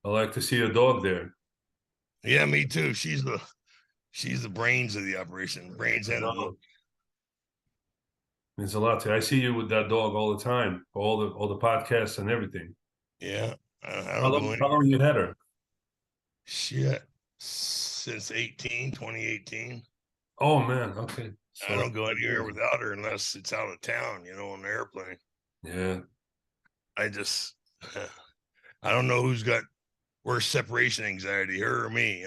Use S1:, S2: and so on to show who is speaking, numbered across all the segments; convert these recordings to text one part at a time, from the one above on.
S1: I like to see a dog there.
S2: Yeah, me too. She's the brains of the operation, brains
S1: I
S2: and the look.
S1: know. Means a lot to you. I see you with that dog all the time, all the podcasts and everything.
S2: Yeah, I
S1: How
S2: don't go
S1: long, how
S2: anywhere.
S1: long you had her?
S2: Shit, since 2018.
S1: Oh man, okay.
S2: I
S1: So like
S2: don't go
S1: 5 years.
S2: anywhere without her unless it's out of town, on an airplane.
S1: Yeah.
S2: I just, I don't know who's got worse separation anxiety, her or me.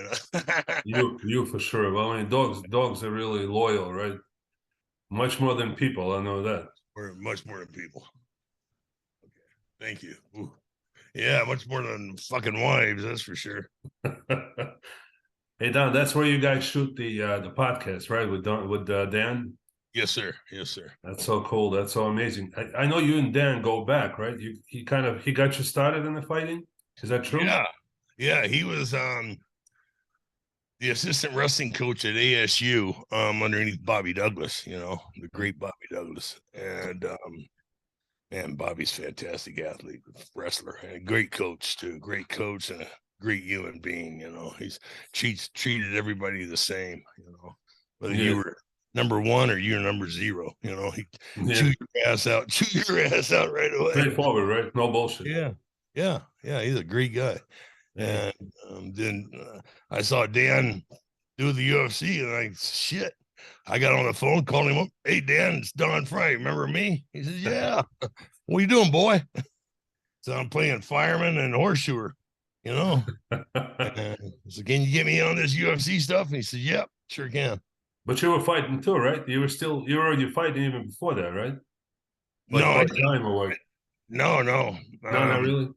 S1: You for sure. Well, I mean, dogs are really loyal, right? Much more than people. I know that.
S2: We're much more than people. Okay, thank you. Ooh. Yeah, much more than fucking wives, that's for sure.
S1: Hey Don, that's where you guys shoot the podcast, right? With Dan.
S2: Yes, sir. Yes, sir.
S1: That's so cool. That's so amazing. I know you and Dan go back, right? He got you started in the fighting. Is that true?
S2: Yeah. Yeah, he was the assistant wrestling coach at ASU underneath Bobby Douglas, the great Bobby Douglas. And Bobby's fantastic athlete, wrestler, and a great coach too. Great coach and a great human being. He's treated everybody the same. Whether you
S1: Yeah,
S2: were number one or you're number zero. He
S1: yeah.
S2: chew your ass out right away.
S1: Straightforward, right? No bullshit.
S2: Yeah, yeah, yeah. He's a great guy.
S1: Yeah.
S2: And then I saw Dan do the UFC, and shit. I got on the phone, called him up. Hey, Dan, it's Don Frye. Remember me? He says, yeah. What are you doing, boy? So I'm playing fireman and horseshoer, you know. And I said, can you get me on this UFC stuff? And he said, yep, sure can.
S1: But you were fighting too, right? You were already fighting even before that, right?
S2: No,
S1: Like
S2: I
S1: part
S2: didn't.
S1: time or what?
S2: No, no.
S1: No, not really.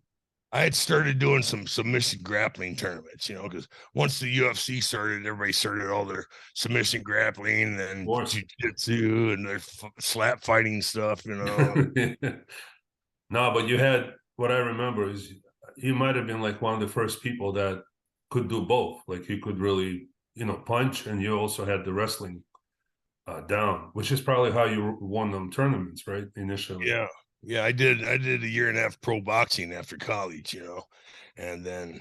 S2: I had started doing some submission grappling tournaments, because once the UFC started, everybody started all their submission grappling
S1: Of
S2: and
S1: course.
S2: jujitsu and their slap fighting stuff.
S1: No, but you had what I remember is you might have been like one of the first people that could do both. Like you could really, punch, and you also had the wrestling down, which is probably how you won them tournaments, right? Initially.
S2: Yeah, yeah. I did a year and a half pro boxing after college, and then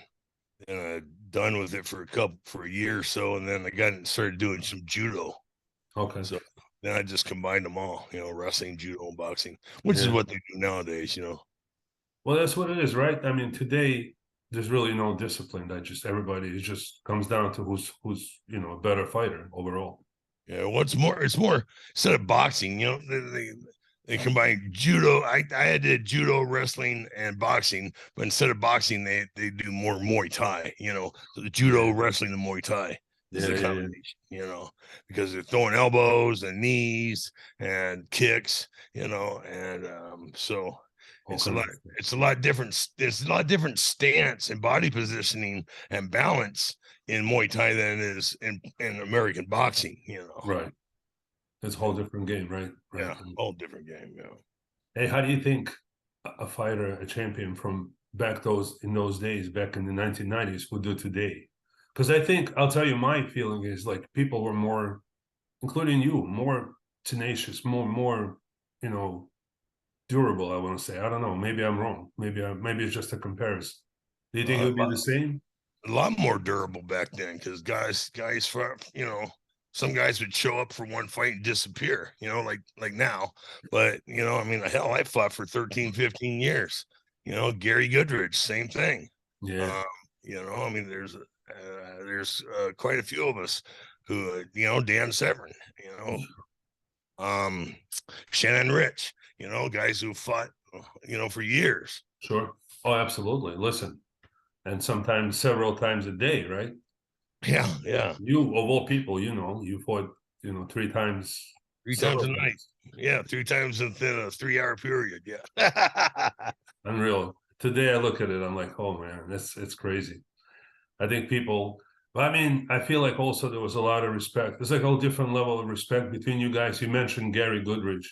S2: done with it for a year or so, and then I got started doing some judo.
S1: Okay.
S2: So then I just combined them all, wrestling, judo, and boxing, which is
S1: Yeah.
S2: what they do nowadays.
S1: Well, that's what it is, right? I mean, today there's really no discipline. That just everybody it just comes down to who's a better fighter overall.
S2: Yeah, what's more, it's more instead of boxing, they combine judo. I did judo, wrestling, and boxing, but instead of boxing, they do more Muay Thai. So the judo,
S1: Yeah.
S2: wrestling, and Muay Thai is
S1: Yeah,
S2: the
S1: yeah, yeah.
S2: combination, because they're throwing elbows and knees and kicks, and so
S1: All
S2: it's a
S1: kinds
S2: lot.
S1: of stuff.
S2: It's a lot different. There's a lot different stance and body positioning and balance in Muay Thai than it is in American boxing.
S1: Right. It's a whole different game, right? Right.
S2: Yeah, whole different game. Yeah.
S1: Hey, how do you think a fighter, a champion from back in those days, back in the 1990s, would do today? Because I think I'll tell you my feeling is like people were more, including you, more tenacious, more, you know, durable. I want to say. I don't know. Maybe I'm wrong. Maybe it's just a comparison. Do you think it
S2: Uh,
S1: would be the same?
S2: a lot more durable back then because some guys would show up for one fight and disappear, like now. But I mean, hell, I fought for 13, 15 years. Gary Goodridge, same thing.
S1: Yeah,
S2: Um, I mean, there's quite a few of us who, Dan Severn, you know, um, Shannon Rich, guys who fought, for years.
S1: sure. Oh, absolutely. Listen, and sometimes several times a day, right?
S2: Yeah, yeah.
S1: You of all people, you fought, three times,
S2: Three times
S1: several
S2: a night.
S1: times.
S2: Yeah, three times within a 3 hour period. Yeah.
S1: Unreal. Today I look at it, I'm like, oh man, it's crazy. I think people, but I mean, I feel like also there was a lot of respect. There's like a whole different level of respect between you guys. You mentioned Gary Goodridge,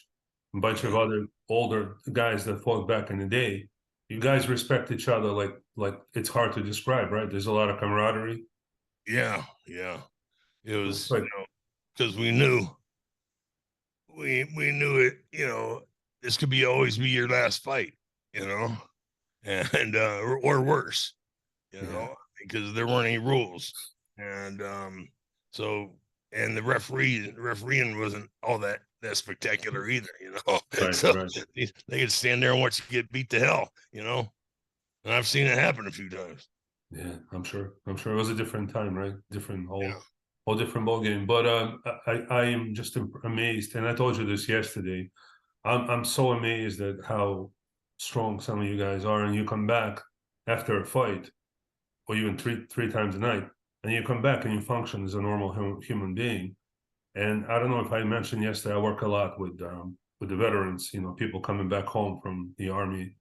S1: a bunch of other older guys that fought back in the day. You guys respect each other like it's hard to describe, right? There's a lot of camaraderie.
S2: Yeah, yeah. It
S1: It's
S2: was,
S1: like,
S2: because we knew it, this could be always be your last fight, you know, and or worse.
S1: Yeah.
S2: because there weren't any rules. And so and the refereeing wasn't all that spectacular either.
S1: Right.
S2: So
S1: Right.
S2: they could stand there and watch you get beat to hell. And I've seen it happen a few times.
S1: Yeah. I'm sure it was a different time, right? Different
S2: Yeah.
S1: whole different ball game. But I am just amazed, and I told you this yesterday. I'm so amazed at how strong some of you guys are, and you come back after a fight, or even three times a night, and you come back and you function as a normal human being. And I don't know if I mentioned yesterday, I work a lot with the veterans, people coming back home from the army,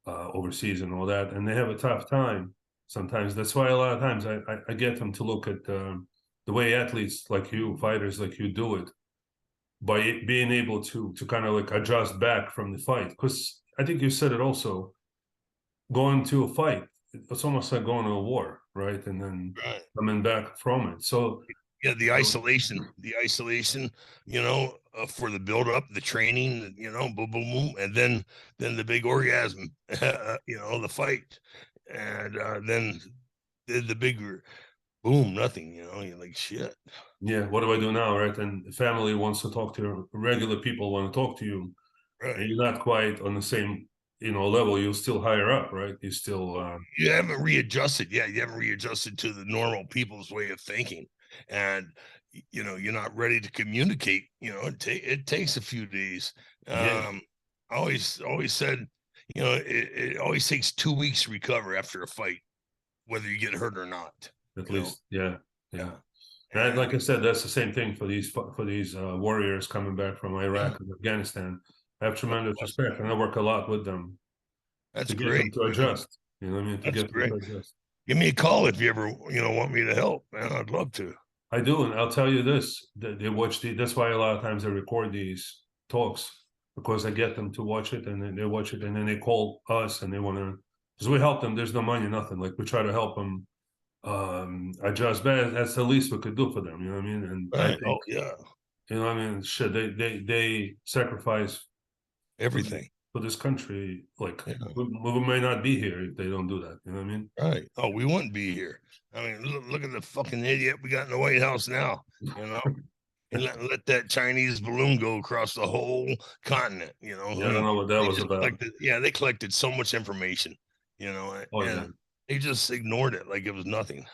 S1: overseas and all that, and they have a tough time sometimes. That's why a lot of times I get them to look at the way athletes like you, fighters like you, do it by being able to kind of like adjust back from the fight. Because I think you said it also, going to a fight, it's almost like going to a war, right? And then
S2: Right.
S1: coming back from it. So,
S2: Yeah, the isolation, for the build up, the training, boom, boom, boom, and then the big orgasm, the fight, and then the bigger boom, nothing, you're like shit.
S1: yeah, what do I do now, right? And the family wants to talk to you, regular people want to talk to you, and
S2: Right.
S1: you're not quite on the same, level. You're still higher up, right? You still,
S2: You haven't readjusted. Yeah, you haven't readjusted to the normal people's way of thinking, and you're not ready to communicate. It takes a few days.
S1: yeah,
S2: I always said, it always takes 2 weeks to recover after a fight, whether you get hurt or not.
S1: at
S2: You know,
S1: least, yeah, yeah.
S2: yeah,
S1: And like
S2: and
S1: I said, that's the same thing for these warriors coming back from
S2: yeah,
S1: Iraq and Afghanistan. I have
S2: oh,
S1: tremendous respect, and I work a lot with them
S2: that's
S1: to get them
S2: great,
S1: to
S2: man.
S1: adjust. You know what I mean? To
S2: That's
S1: get them
S2: great.
S1: to adjust.
S2: Give me a call if you ever want me to help, man. I'd love to.
S1: I do, and I'll tell you this: they watch That's why a lot of times I record these talks, because I get them to watch it, and then they watch it, and then they call us, and they want to, because we help them. There's no money, nothing. Like, we try to help them adjust. But that's the least we could do for them. You know what I mean? And I
S2: Right.
S1: think,
S2: Oh yeah.
S1: what I mean, shit, they sacrifice for,
S2: Everything.
S1: for this country. Like,
S2: Yeah.
S1: we may not be here if they don't do that. You know what I mean?
S2: Right. Oh, we wouldn't be here. I mean, look at the fucking idiot we got in the White House now, you know, and let that Chinese balloon go across the whole continent,
S1: Yeah, I don't know what that
S2: they
S1: was
S2: just
S1: about.
S2: they collected so much information,
S1: Oh yeah.
S2: and they just ignored it like it was nothing.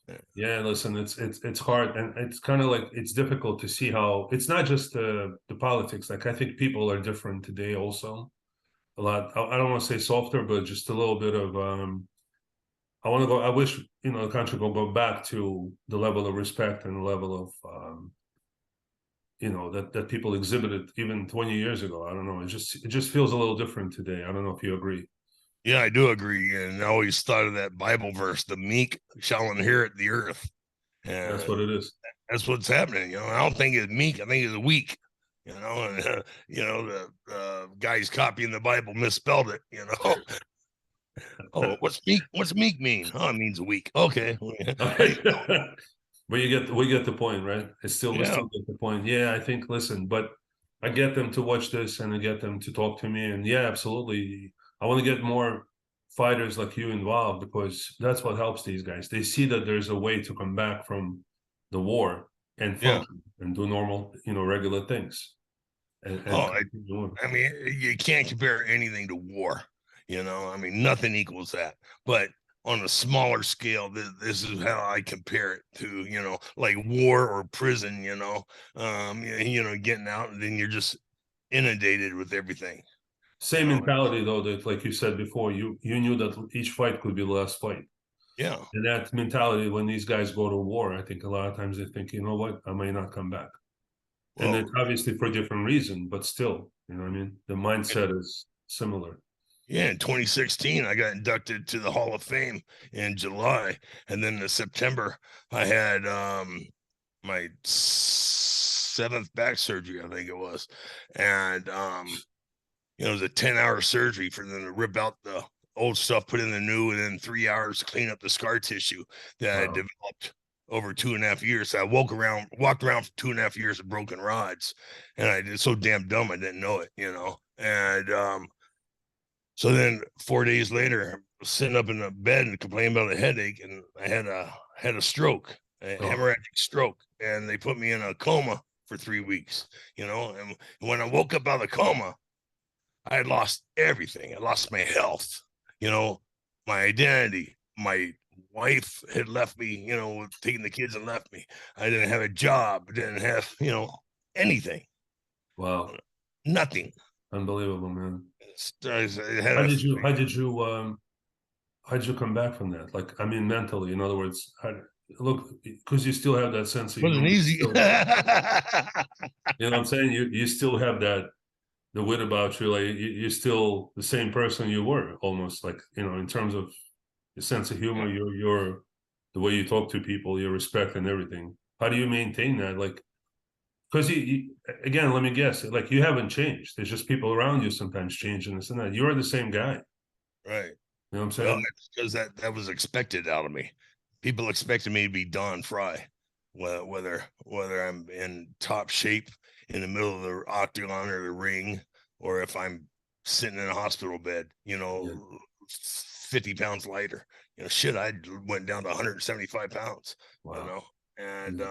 S2: Yeah.
S1: Yeah, listen, it's hard, and it's kind of like, it's difficult to see how it's not just the politics. Like, I think people are different today also. A lot. I don't want to say softer, but just a little bit of I want to go. I wish, the country will go back to the level of respect and the level of that people exhibited even 20 years ago. I don't know. It just feels a little different today. I don't know if you agree.
S2: Yeah, I do agree, and I always thought of that Bible verse: "The meek shall inherit the earth,"
S1: That's
S2: and
S1: what it is.
S2: that's what's happening. I don't think it's meek. I think it's weak. And the guys copying the Bible misspelled it. Oh, what's meek? What's meek mean? Oh, it means weak. Okay. Hey,
S1: But we get the point, right? We
S2: yeah,
S1: still get the point. Yeah, I think. Listen, but I get them to watch this, and I get them to talk to me, and yeah, absolutely. I want to get more fighters like you involved, because that's what helps these guys. They see that there's a way to come back from the war and
S2: yeah.
S1: function and do normal, regular things, and
S2: Oh,
S1: continue on.
S2: I mean, you can't compare anything to war. I mean, nothing equals that. But on a smaller scale, this is how I compare it to, like war or prison. Getting out and then you're just inundated with everything. You
S1: Same
S2: know,
S1: mentality though, that, like you said before, you knew that each fight could be the last fight.
S2: yeah.
S1: And that mentality, when these guys go to war, I think a lot of times they think, you know what, I may not come back. And
S2: Well,
S1: it's obviously for a different reason, but still, you know what I mean? The mindset is similar.
S2: yeah, in 2016, I got inducted to the Hall of Fame in July, and then in September, I had my seventh back surgery, I think it was, and it was a 10-hour surgery for them to rip out the old stuff, put in the new, and then 3 hours to clean up the scar tissue that I
S1: Wow.
S2: developed over 2.5 years. So I walked around for 2.5 years with broken rods, and I did so damn dumb I didn't know it, and So then 4 days later, I was sitting up in the bed and complaining about a headache, and I had a stroke, a
S1: Oh,
S2: hemorrhagic stroke, and they put me in a coma for 3 weeks. And when I woke up out of the coma, I had lost everything. I lost my health, my identity. My wife had left me, taking the kids and left me. I didn't have a job, didn't have, anything,
S1: wow.
S2: nothing.
S1: Unbelievable, man.
S2: I had
S1: How
S2: a,
S1: did you how did you how did you come back from that? Like, I mean, mentally, in other words, look, because you still have that sense of
S2: wasn't
S1: humor.
S2: easy.
S1: You know what I'm saying? You still have that the wit about you. Like you're still the same person you were, almost like in terms of your sense of humor, your the way you talk to people, your respect and everything. How do you maintain that? Like, because again, let me guess, like you haven't changed. There's just people around you sometimes change and this and that. You're the same guy.
S2: Right.
S1: You know what I'm
S2: Well,
S1: saying?
S2: it's because that was expected out of me. People expected me to be Don Frye, whether I'm in top shape in the middle of the octagon or the ring, or if I'm sitting in a hospital bed,
S1: Yeah.
S2: 50 pounds lighter. Shit, I went down to 175 pounds. You
S1: Wow.
S2: know, and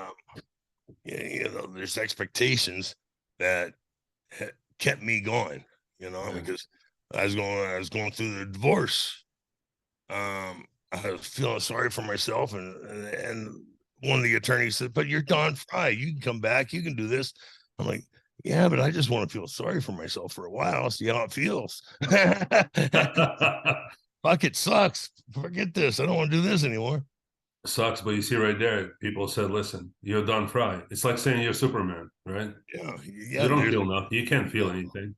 S1: Yeah.
S2: there's expectations that kept me going.
S1: Yeah.
S2: Because I was going through the divorce. I was feeling sorry for myself, and one of the attorneys said, "But you're Don Fry. You can come back. You can do this." I'm like, "Yeah, but I just want to feel sorry for myself for a while, see how it feels." Fuck, it sucks. Forget this. I don't want to do this anymore.
S1: Sucks, but you see right there, people said, "Listen, you're Don Fry." It's like saying you're Superman, right?
S2: Yeah,
S1: You
S2: yeah.
S1: don't
S2: There's
S1: feel nothing. You can't feel anything.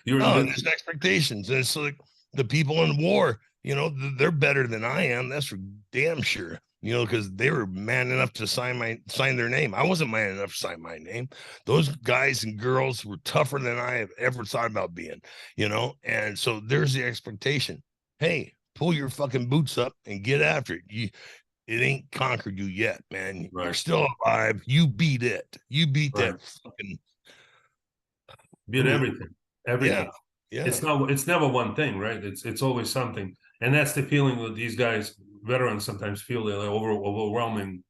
S1: You're
S2: no, and there's
S1: invincible.
S2: expectations. And it's like the people in war, they're better than I am. That's for damn sure. Because they were man enough to sign their name. I wasn't man enough to sign my name. Those guys and girls were tougher than I have ever thought about being. And so there's the expectation. Hey, pull your fucking boots up and get after it. It ain't conquered you yet, man. You're
S1: Right,
S2: still alive. You beat it. You beat
S1: right.
S2: that fucking
S1: Beat everything,
S2: yeah,
S1: everything.
S2: yeah,
S1: It's never one thing, right? It's always something, and that's the feeling that these guys, veterans, sometimes feel. They're like overwhelming.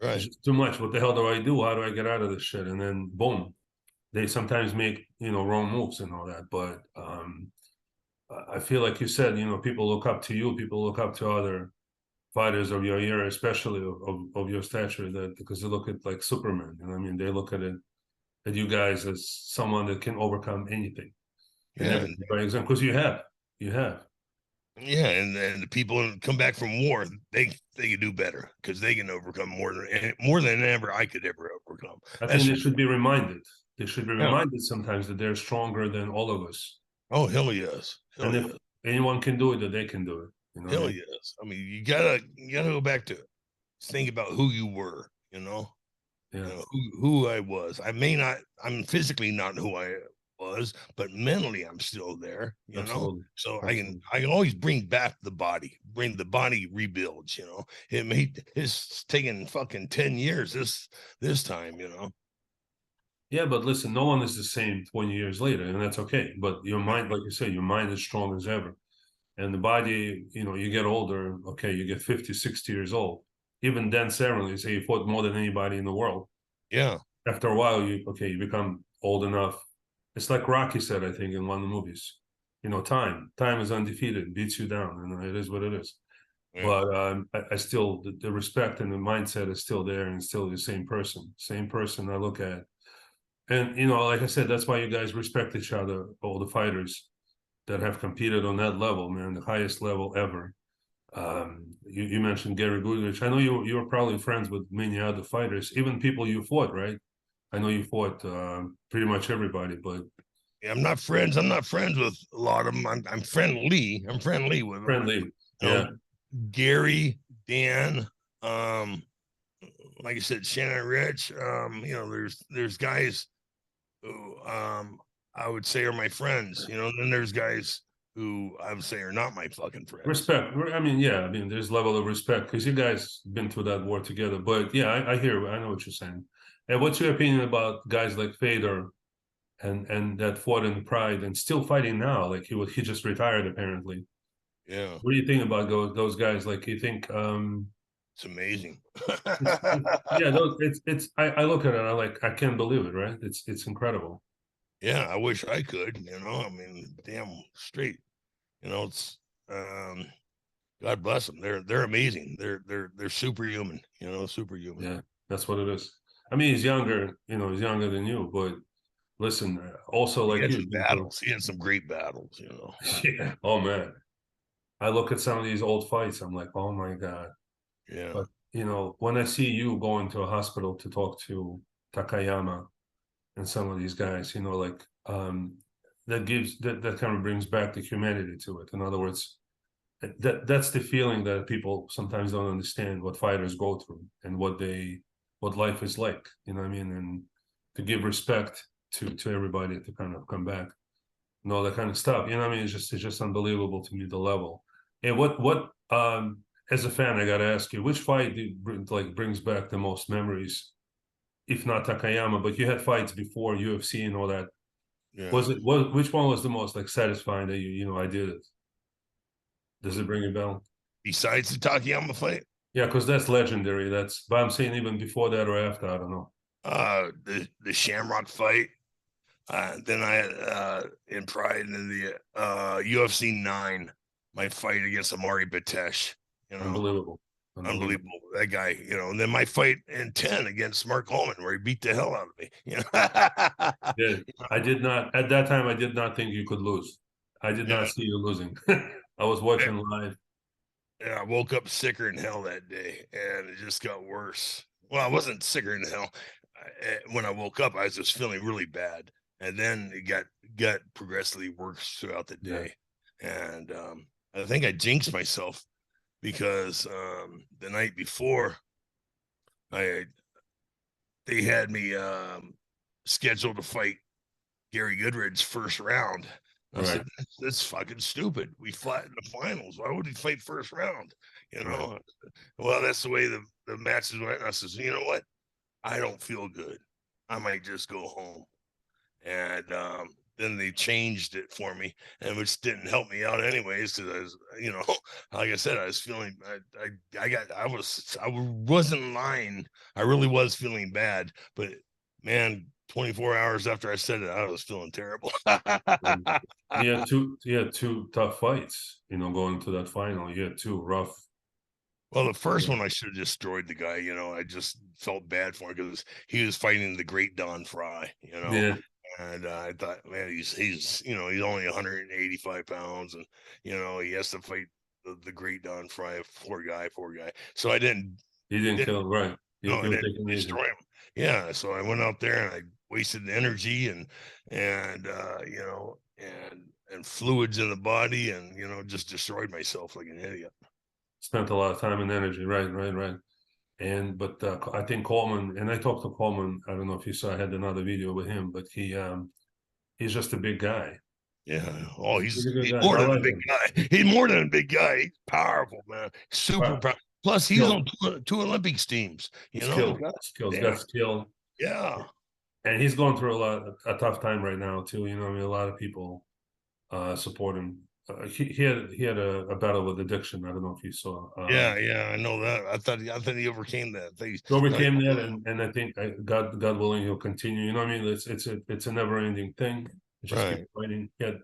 S1: It's
S2: right.
S1: just too much. What the hell do I do? How do I get out of this shit? And then boom, they sometimes make wrong moves and all that. But I feel like you said, people look up to you. People look up to other fighters of your era, especially of your stature, that because they look at like Superman. I mean, they look at you guys as someone that can overcome anything and
S2: Yeah,
S1: everything. By example, because you have.
S2: yeah, and the people who come back from war, they can do better because they can overcome more than ever I could ever overcome.
S1: I think
S2: That's
S1: they
S2: for
S1: should be reminded. They should be
S2: yeah.
S1: reminded sometimes that they're stronger than all of us.
S2: Oh hell yes, hell
S1: And if
S2: yes,
S1: anyone can do it, that they can do it. You know what I
S2: hell
S1: mean?
S2: yes. I mean, you gotta go back to think about who you were.
S1: Yeah,
S2: Who I was. I'm physically not who I was, but mentally I'm still there.
S1: absolutely,
S2: So I can
S1: absolutely.
S2: I can always bring back the body, bring the body rebuilds. It's taken fucking 10 years this time.
S1: Yeah, but listen, no one is the same 20 years later, and that's okay. But your
S2: Right.
S1: mind, like you say, your mind is strong as ever. And the body, you get older, okay, you get 50, 60 years old. Even Dan Cerrone, you say he fought more than anybody in the world.
S2: Yeah.
S1: After a while, you become old enough. It's like Rocky said, I think, in one of the movies. Time is undefeated, beats you down, and it is what it is.
S2: Yeah.
S1: But I still, the respect and the mindset is still there, and still the same person I look at. And like I said, that's why you guys respect each other, all the fighters that have competed on that level, man, the highest level ever. You mentioned Gary Goodrich. I know you were probably friends with many other fighters, even people you fought, right? I know you fought pretty much everybody, but
S2: Yeah, I'm not friends with a lot of them. I'm friendly. I'm friendly with them, but
S1: friendly.
S2: you know,
S1: Yeah,
S2: Gary, Dan, um, like I said, Shannon Rich. There's guys who I would say are my friends. Then there's guys who I would say are not my fucking friends.
S1: respect. I mean, yeah, I mean, there's level of respect because you guys been through that war together. But yeah, I hear, I know what you're saying. And what's your opinion about guys like Fedor? and that fought in the Pride and still fighting now. Like he just retired apparently.
S2: Yeah,
S1: What do you think about those guys? Like you think
S2: it's amazing.
S1: yeah, it's I look at it, I like I can't believe it, right? It's incredible.
S2: Yeah, I wish I could, you know. I mean, damn straight. You know, it's God bless them. They're amazing. They're superhuman, you know, superhuman.
S1: Yeah, that's what it is. I mean, he's younger, he's younger than you, but listen, also
S2: He
S1: like
S2: had
S1: you,
S2: some battles. He had some great battles, you know.
S1: yeah. Oh man, I look at some of these old fights, I'm like, oh my God.
S2: Yeah.
S1: But when I see you going to a hospital to talk to Takayama and some of these guys, like that kind of brings back the humanity to it. In other words, that's the feeling that people sometimes don't understand what fighters go through and what life is like. You know what I mean? And to give respect to everybody to kind of come back and all that kind of stuff. You know what I mean? It's just unbelievable to me the level. And what as a fan, I got to ask you, which fight brings back the most memories? If not Takayama, but you had fights before UFC and all that.
S2: Yeah.
S1: Which one was the most like satisfying that I did it? Does it ring a bell?
S2: Besides the Takayama fight,
S1: Yeah, because that's legendary. But I'm saying even before that or after, I don't know.
S2: the Shamrock fight. Then I in Pride in the UFC 9, my fight against Amari Batesh, you know,
S1: Unbelievable, unbelievable.
S2: unbelievable. That guy, you know, and then my fight in 10 against Mark Coleman, where he beat the hell out of me. You
S1: Yeah,
S2: know?
S1: I did not at that time. I did not think you could lose. I did
S2: Yeah.
S1: not see you losing. I was watching live.
S2: Yeah, I woke up sicker than hell that day, and it just got worse. Well, I wasn't sicker than hell. When I woke up, I was just feeling really bad, and then it got progressively worse throughout the
S1: Yeah,
S2: day. And I think I jinxed myself because the night before, I they had me scheduled to fight Gary Goodridge first round. I
S1: right.
S2: said, that's fucking stupid. We fought in the finals. Why would we fight first round? You
S1: Right.
S2: know, well, that's the way the matches went. And I says, you know what? I don't feel good. I might just go home. And then they changed it for me, and which didn't help me out anyways, because I was, you know, like I said, I was feeling, I wasn't lying. I really was feeling bad, but man, 24 hours after I said it, I was feeling terrible.
S1: And you had two tough fights. Going to that final, you had two rough.
S2: Well, the first one I should have destroyed the guy. You know, I just felt bad for him because he was fighting the great Don Frye. You know,
S1: Yeah,
S2: and I thought, man, he's he's only 185 pounds, and he has to fight the great Don Frye. Poor guy. So I
S1: he didn't
S2: didn't
S1: kill him. Right. You,
S2: no, I
S1: you were
S2: didn't
S1: taking it easy.
S2: destroy him. Yeah, so I went out there and I wasted energy and and fluids in the body, and just destroyed myself like an idiot.
S1: Spent a lot of time and energy. Right, right, right. But I think Coleman, and I talked to Coleman. I don't know if you saw. I had another video with him, but he's just a big guy.
S2: Yeah. Oh,
S1: He's a good
S2: he's
S1: guy.
S2: more
S1: I
S2: than a
S1: like
S2: big
S1: him.
S2: guy. He's more than a big guy. He's powerful, man. Super
S1: Right.
S2: powerful. Plus, he's on
S1: Skill,
S2: two Olympics teams.
S1: skill,
S2: God
S1: skills. Got
S2: damn.
S1: skill,
S2: Yeah.
S1: and he's going through a tough time right now too. I mean, a lot of people support him. He had a battle with addiction. I don't know if you saw.
S2: Yeah. Yeah. I know that. I thought he overcame that.
S1: He overcame that, and I think God willing, he'll continue. You know what I mean? It's a never ending thing. Just keep
S2: Right.
S1: fighting. He had,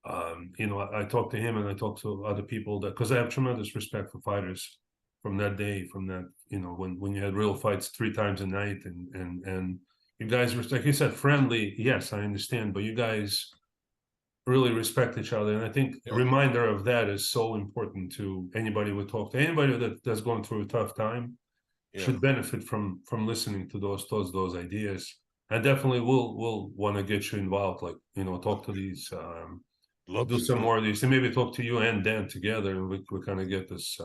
S1: I talked to him and I talked to other people because I have tremendous respect for fighters from that day, from that, when you had real fights 3 times a night and you guys were, like you said, friendly. Yes, I understand, but you guys really respect each other. And I think a
S2: Yeah.
S1: reminder of that is so important to anybody we talk to, anybody that's going through a tough time
S2: Yeah.
S1: should benefit from listening to those ideas. I definitely will want to get you involved, like talk to these,
S2: Love
S1: do
S2: to.
S1: some
S2: Yeah.
S1: more of these, and maybe talk to you and Dan together, and we kind of get this,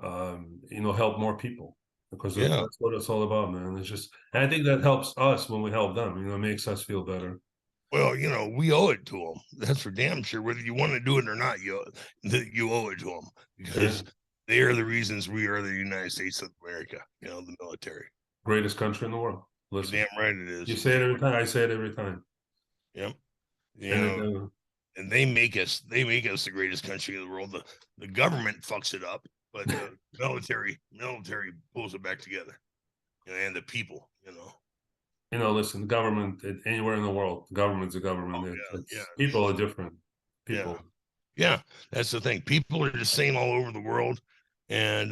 S1: help more people because
S2: Yeah.
S1: that's what it's all about, man. It's just, and I think that helps us when we help them. It makes us feel better.
S2: Well, we owe it to them. That's for damn sure. Whether you want to do it or not, you owe it to them
S1: Yeah,
S2: because they are the reasons we are the United States of America. The military.
S1: greatest country in the world.
S2: You're
S1: Listen,
S2: damn right it
S1: you
S2: is.
S1: say it every time. I say it every time.
S2: Yep. You
S1: And
S2: know, and they make us the greatest country in the world. The government fucks it up, but the military pulls it back together. And the people,
S1: listen, the government anywhere in the world, the government's a government.
S2: Yeah,
S1: It's people are different.
S2: yeah,
S1: People,
S2: yeah. That's the thing. People are the same all over the world, and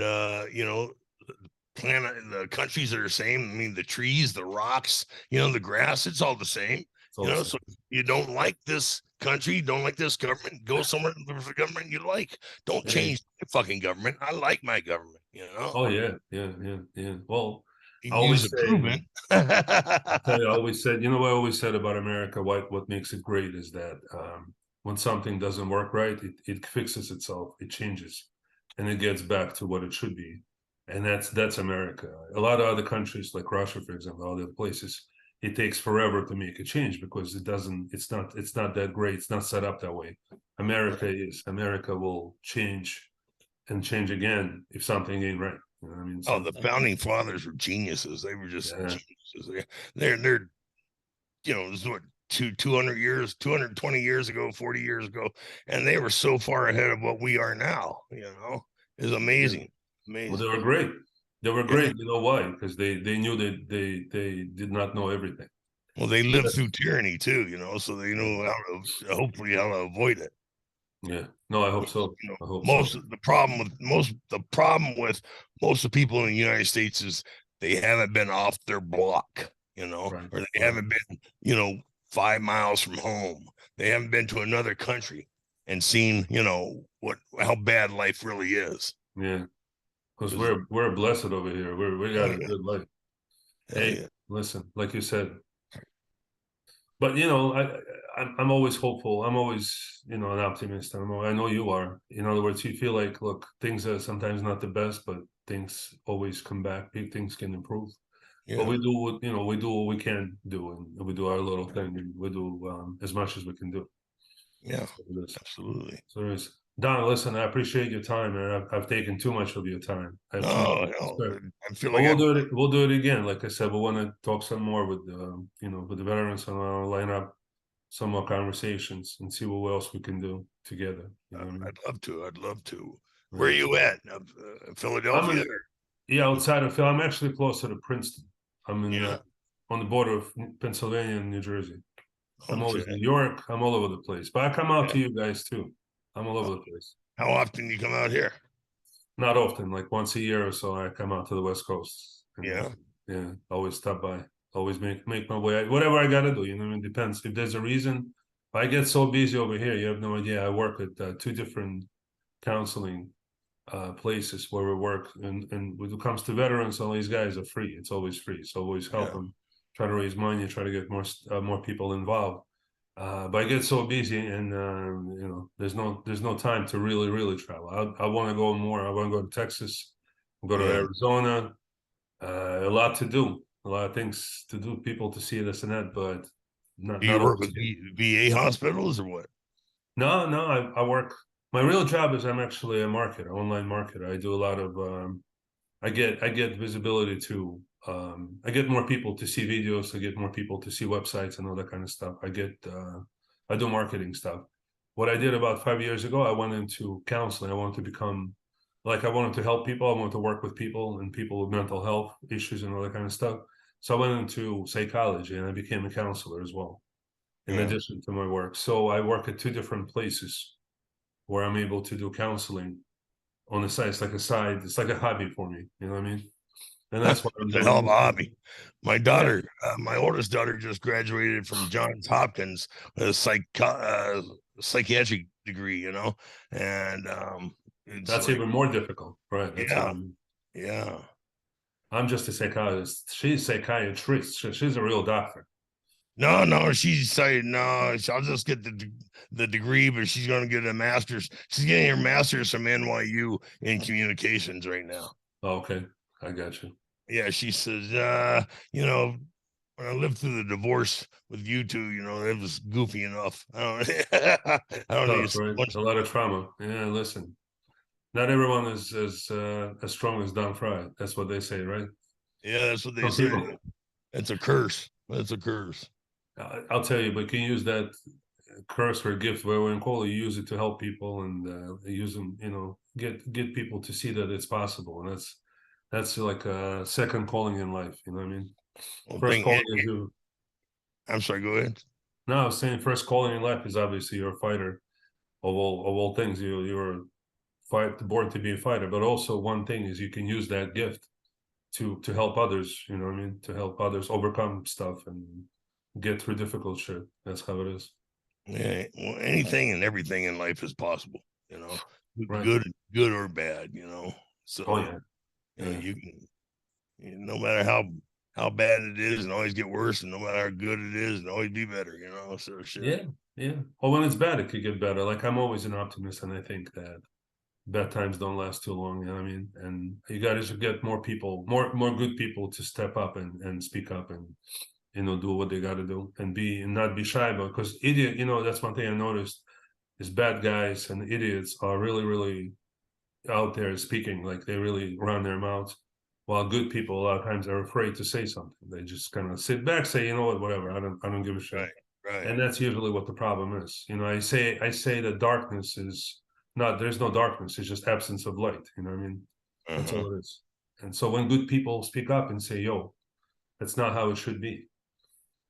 S2: planet the countries are the same. I mean, the trees, the rocks, the grass, it's all the same.
S1: it's all the same.
S2: So you don't like this country, you don't like this government, go somewhere with the government you like. Don't
S1: Yeah.
S2: change the fucking government. I like my government.
S1: Oh yeah, yeah, yeah, yeah. Well,
S2: You
S1: I
S2: can use
S1: always say,
S2: improvement.
S1: I tell you, I always said, you know what I always said about America, what makes it great is that when something doesn't work right, it fixes itself, it changes, and it gets back to what it should be. And that's America. A lot of other countries, like Russia, for example, other places, it takes forever to make a change because it's not that great, it's not set up that way. America is. America will change and change again if something ain't right. You know what I mean?
S2: Oh,
S1: So
S2: the founding fathers were geniuses. They were just
S1: yeah,
S2: geniuses. They're this is what 200 years, 220 years ago, 40 years ago, and they were so far ahead of what we are now. Is
S1: yeah.
S2: amazing,
S1: Well, they
S2: amazing.
S1: were great. They were
S2: Yeah.
S1: great. You know why? Because they knew that they did not know everything.
S2: Well, they lived
S1: That's
S2: through tyranny too, so they
S1: yeah.
S2: know hopefully how to avoid it.
S1: Yeah. No, I hope so. I hope so.
S2: Most of the problem with most of the people in the United States is they haven't been off their block,
S1: Right.
S2: or they
S1: Right.
S2: haven't been, 5 miles from home. They haven't been to another country and seen, what how bad life really is.
S1: Yeah. Because
S2: 'Cause-
S1: we're blessed over here. We
S2: oh
S1: got a
S2: yeah,
S1: good life.
S2: hell
S1: Hey,
S2: yeah.
S1: listen, like you said, but I'm always hopeful. I'm always an optimist. I know you are. In other words, you feel like, look, things are sometimes not the best, but things always come back. Big things can improve. But
S2: Yeah,
S1: we do what we can do, and we do our little thing, and we do as much as we can do.
S2: yeah,
S1: That's what it is.
S2: absolutely.
S1: So there is. Don, listen, I appreciate your time, and I've taken too much of your time. I have too much
S2: No, hell,
S1: respect.
S2: I feel
S1: But
S2: like
S1: we'll
S2: I've
S1: do it. We'll do it again. Like I said, we want to talk some more with with the veterans, and I'll line up some more conversations and see what else we can do together. You know what I mean?
S2: I'd love to. I'd love to. Where are
S1: Right.
S2: you at?
S1: I'm
S2: Philadelphia?
S1: in, yeah, outside of Phil. I'm actually closer to Princeton. I'm in
S2: Yeah.
S1: on the border of Pennsylvania and New Jersey. I'm
S2: Okay.
S1: always in New York. I'm all over the place. But I come out
S2: Yeah.
S1: to you guys too. I'm all over the place.
S2: How often do you come out here?
S1: Not often, like once a year or so, I come out to the West Coast. And
S2: Yeah.
S1: yeah, always stop by. Always make my way. Whatever I gotta do, it depends. If there's a reason, I get so busy over here, you have no idea. I work at two different counseling places where we work, and when it comes to veterans, all these guys are free. It's always free. So always help
S2: Yeah.
S1: them, try to raise money, try to get more people involved. But I get so busy, and there's no time to really travel. I want to go more. I want to go to Texas, go to
S2: Yeah.
S1: Arizona. A lot to do, a lot of things to do, people to see this and that, but not
S2: Do you
S1: not
S2: work
S1: always
S2: with
S1: here.
S2: VA hospitals or what?
S1: No, no, I work. My real job is I'm actually a marketer, online marketer. I do a lot of I get visibility to I get more people to see videos, I get more people to see websites and all that kind of stuff. I do marketing stuff. What I did about 5 years ago, I went into counseling. I wanted to become I wanted to help people. I wanted to work with people and people with mental health issues and all that kind of stuff. So I went into psychology and I became a counselor as well, in
S2: Yeah.
S1: addition to my work. So I work at two different places where I'm able to do counseling on the side. It's like a side, it's like a hobby for me. You know what I mean? And that's what I'm
S2: It's a hell of a
S1: doing.
S2: hobby.
S1: Yeah,
S2: My oldest daughter just graduated from Johns Hopkins with a psychiatric degree, and it's
S1: that's
S2: like,
S1: even more difficult, right? That's
S2: yeah,
S1: even.
S2: yeah.
S1: I'm just a psychologist. She's a psychiatrist. She's a real doctor.
S2: No, no, she decided no. I'll just get the degree, but she's going to get a master's. She's getting her master's from NYU in communications right now.
S1: Oh, okay, I got you.
S2: Yeah, she says, when I lived through the divorce with you two, it was goofy enough. I don't, I don't think
S1: Tough,
S2: it's
S1: right?
S2: much.
S1: A lot of trauma. Yeah, listen. Not everyone is as strong as Don Frye. That's what they say, right?
S2: Yeah, that's what they
S1: Some
S2: say.
S1: people.
S2: It's a curse. It's a curse.
S1: I'll tell you, but you can use that curse or gift, whatever you call it. You use it to help people and use them. Get people to see that it's possible, and that's like a second calling in life. You know what I mean?
S2: Well,
S1: First calling is you.
S2: I'm sorry. Go ahead.
S1: No, I was saying first calling in life is obviously you're a fighter of all things. You're born to be a fighter, but also one thing is you can use that gift to help others. You know what I mean? To help others overcome stuff and get through difficult shit. That's how it is.
S2: Yeah. Well, anything and everything in life is possible. You know,
S1: Right.
S2: good or bad.
S1: Oh
S2: So
S1: yeah. Yeah.
S2: you can, no matter how bad it is, and always get worse, and no matter how good it is, and always be better. So shit.
S1: Yeah. Yeah. Well, when it's bad, it could get better. Like I'm always an optimist, and I think that bad times don't last too long. You know what I mean? And you got to get more people, more good people to step up and speak up and do what they got to do and not be shy about. Because idiot, that's one thing I noticed is bad guys and idiots are really really out there speaking, like they really run their mouths. While good people a lot of times are afraid to say something. They just kind of sit back, say, you know what, whatever. I don't give a shit.
S2: Right. Right.
S1: And that's usually what the problem is. I say that darkness is not. There's no darkness. It's just absence of light. You know what I mean? That's
S2: Uh-huh.
S1: all it is. And so when good people speak up and say, "Yo, that's not how it should be,"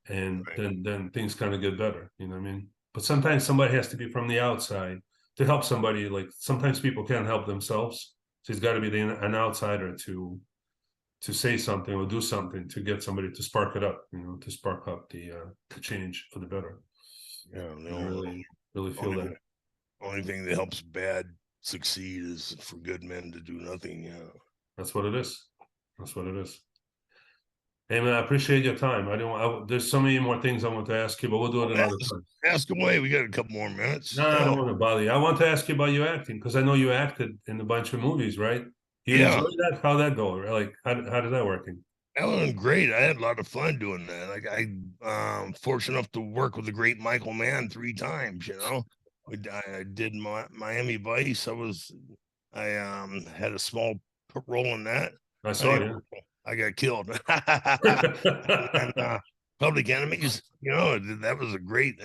S1: and
S2: Right.
S1: then things kind of get better. You know what I mean? But sometimes somebody has to be from the outside to help somebody. Like sometimes people can't help themselves, so it's got to be an outsider to say something or do something to get somebody to spark it up. To spark up the change for the better.
S2: Yeah.
S1: And I
S2: No.
S1: really feel
S2: Only
S1: that.
S2: only thing that helps bad succeed is for good men to do nothing. Yeah.
S1: That's what it is. That's what it is. Hey man, I appreciate your time. There's so many more things I want to ask you, but we'll do it another
S2: Ask,
S1: time.
S2: ask away. We got a couple more minutes.
S1: No, I
S2: Hell,
S1: don't want to bother you. I want to ask you about your acting because I know you acted in a bunch of movies, right? You enjoy
S2: yeah.
S1: that? How'd that go? Like, how did that work?
S2: That was great. I had a lot of fun doing that. Like fortunate enough to work with the great Michael Mann 3 times. I did Miami Vice. I had a small role in that.
S1: I
S2: I
S1: saw
S2: didn't,
S1: you.
S2: I got killed. And Public Enemies. That was great.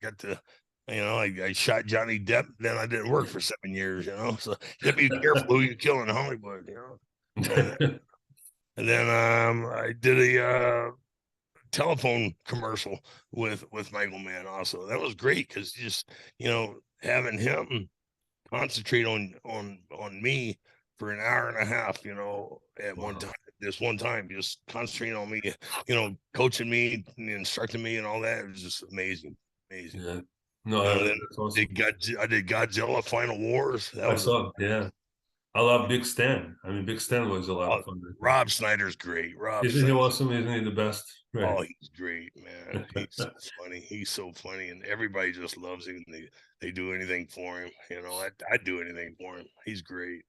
S2: Got to, I shot Johnny Depp. Then I didn't work for 7 years. So you have to be careful who you kill in Hollywood. And then I did a telephone commercial with Michael Mann also. That was great because just having him concentrate on me for an hour and a half, at one
S1: Wow.
S2: time. This one time, just concentrating on me, coaching me, and instructing me, and all that. It was just amazing, amazing.
S1: Yeah. No,
S2: Then
S1: that's awesome.
S2: I did Godzilla Final Wars. That
S1: I
S2: was a
S1: saw. Yeah. I love Big Stan. I mean, Big Stan was a lot
S2: uh,
S1: of fun, I think.
S2: Rob Snyder's great. Rob
S1: Isn't he
S2: Snyder.
S1: awesome? Isn't he the best? Right.
S2: Oh, he's great, man. He's so funny. He's so funny, and everybody just loves him. And they do anything for him. I'd do anything for him. He's great.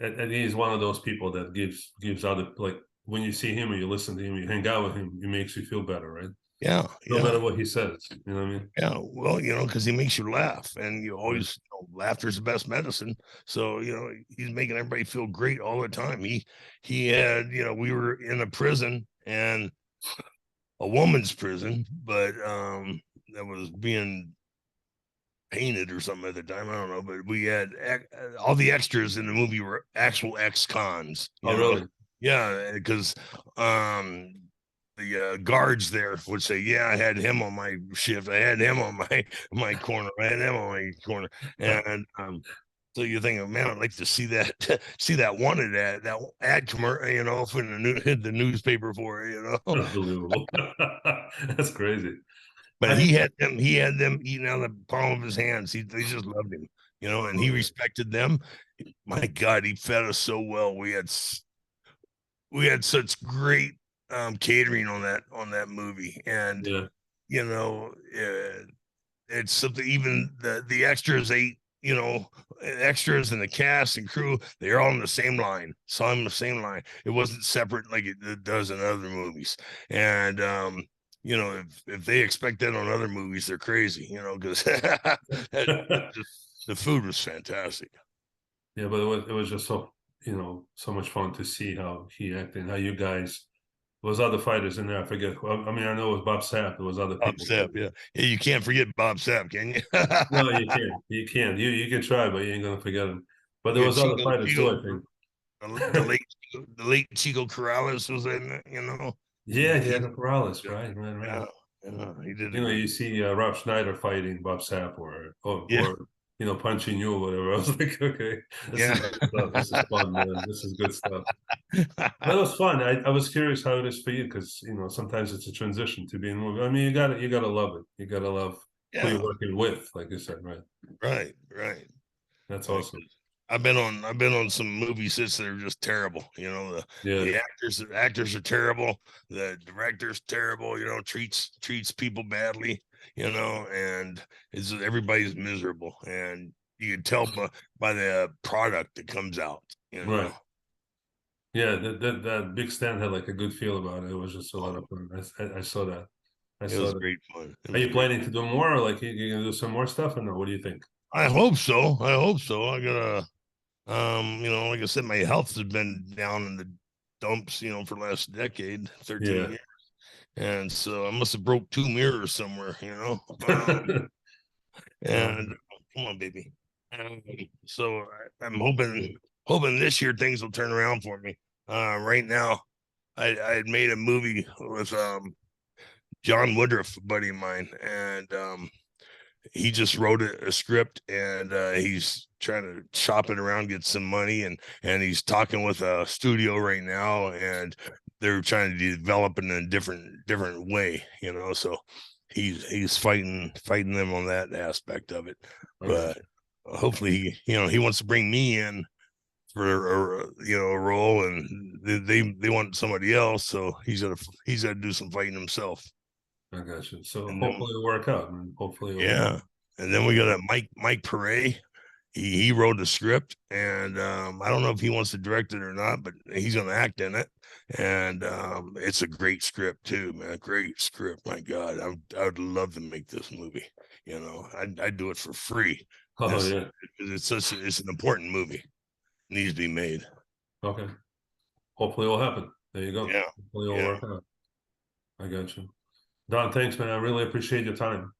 S1: And he's one of those people that gives other, like when you see him or you listen to him, you hang out with him, it makes you feel better, right?
S2: Yeah,
S1: No matter
S2: yeah,
S1: what he says. You know what I mean?
S2: yeah. Well, because he makes you laugh, and you
S1: Right.
S2: always laughter's the best medicine. So he's making everybody feel great all the time. He had we were in a prison and a woman's prison, but that was being painted or something at the time. I don't know, but we had all the extras in the movie were actual ex-cons.
S1: Oh, really?
S2: Yeah, because the guards there would say, "Yeah, I had him on my shift. I had him on my corner. I had him on my corner." And so you think, man, I'd like to see that see that wanted that ad commercial, from the newspaper for it,
S1: Unbelievable. That's crazy.
S2: But
S1: I think
S2: he had them eating out of the palm of his hands. They just loved him, and he
S1: oh,
S2: respected them. My God, he fed us so well. We had such great catering on that movie, and
S1: yeah.
S2: you know, uh, it's something. Even the extras ate. Extras and the cast and crew, they're all on the same line. Saw on the same line. It wasn't separate like it does in other movies. And if they expect that on other movies, they're crazy. Because the food was fantastic.
S1: Yeah, but it was just so so much fun to see how he acted, how you guys was other fighters in there. I forget. I mean, I know it was Bob Sapp. There was other
S2: Bob
S1: people
S2: Sapp,
S1: too.
S2: yeah. Yeah, you can't forget Bob Sapp, can you?
S1: No, you can't. You can't. You can try, but you ain't gonna forget him. But there
S2: Yeah,
S1: was other
S2: Chico,
S1: fighters too,
S2: Chico,
S1: I think.
S2: the late Chico Corrales was in it, you know.
S1: Yeah, he had the Corrales, right, right.
S2: Yeah, yeah, he did a
S1: You know,
S2: great.
S1: you see Rob Schneider fighting Bob Sapp,
S2: Yeah,
S1: or punching you or whatever. I was like, okay, this
S2: yeah.
S1: is good stuff. This is fun, man. This is good stuff. But it was fun. I was curious how it is for you because sometimes it's a transition to being a movie. I mean, you gotta love it. You gotta love who you're
S2: Yeah,
S1: working with, like you said, right?
S2: right, right.
S1: That's
S2: Uh,
S1: awesome.
S2: I've been on some movie sets that are just terrible. You know,
S1: Yeah,
S2: the actors are terrible. The director's terrible. You know, treats people badly. You know, and everybody's miserable, and you can tell by the product that comes out. You
S1: right.
S2: know,
S1: Yeah, that big stand had like a good feel about it. It was just a lot
S2: oh,
S1: of fun. I saw that. I
S2: it
S1: saw
S2: was
S1: that.
S2: great fun. It
S1: Are
S2: was
S1: you
S2: great.
S1: planning to do more, or like you gonna do some more stuff, or no? What do you think?
S2: I hope so. I hope so. I gotta, like I said, my health has been down in the dumps, for the last decade, 13
S1: Yeah.
S2: years. And so I must have broke two mirrors somewhere.
S1: Well,
S2: And come on, baby. Um, so I'm hoping this year things will turn around for me. Right now, I had made a movie with John Woodruff, a buddy of mine, and he just wrote a script, and he's trying to shop it around, get some money, and he's talking with a studio right now, and they're trying to develop it in a different way. So he's fighting them on that aspect of it,
S1: okay.
S2: but hopefully he wants to bring me in for a role, and they want somebody else, so he's got to do some fighting himself.
S1: I got you. So
S2: And then
S1: hopefully it'll work out, and hopefully it'll.
S2: yeah, and then we got a Mike Pere. He wrote the script, and I don't know if he wants to direct it or not, but he's going to act in it. And it's a great script too, man. Great script. My God, I would love to make this movie. I'd do it for free.
S1: Oh
S2: This
S1: yeah.
S2: it's an important movie. It needs to be made.
S1: Okay. Hopefully it'll happen. There you go.
S2: Yeah,
S1: Hopefully it'll
S2: yeah.
S1: work out. I got you. Don, thanks, man. I really appreciate your time.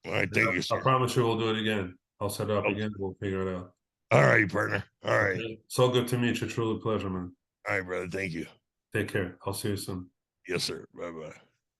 S2: All right,
S1: And
S2: thank you,
S1: I
S2: sir.
S1: promise you we'll do it again. I'll set it up
S2: Oh,
S1: again. We'll figure it out.
S2: all right, partner. All right,
S1: Okay. So good to meet you. Truly a pleasure, man.
S2: all right, brother. Thank you.
S1: Take care. I'll see you soon.
S2: Yes, sir. Bye bye.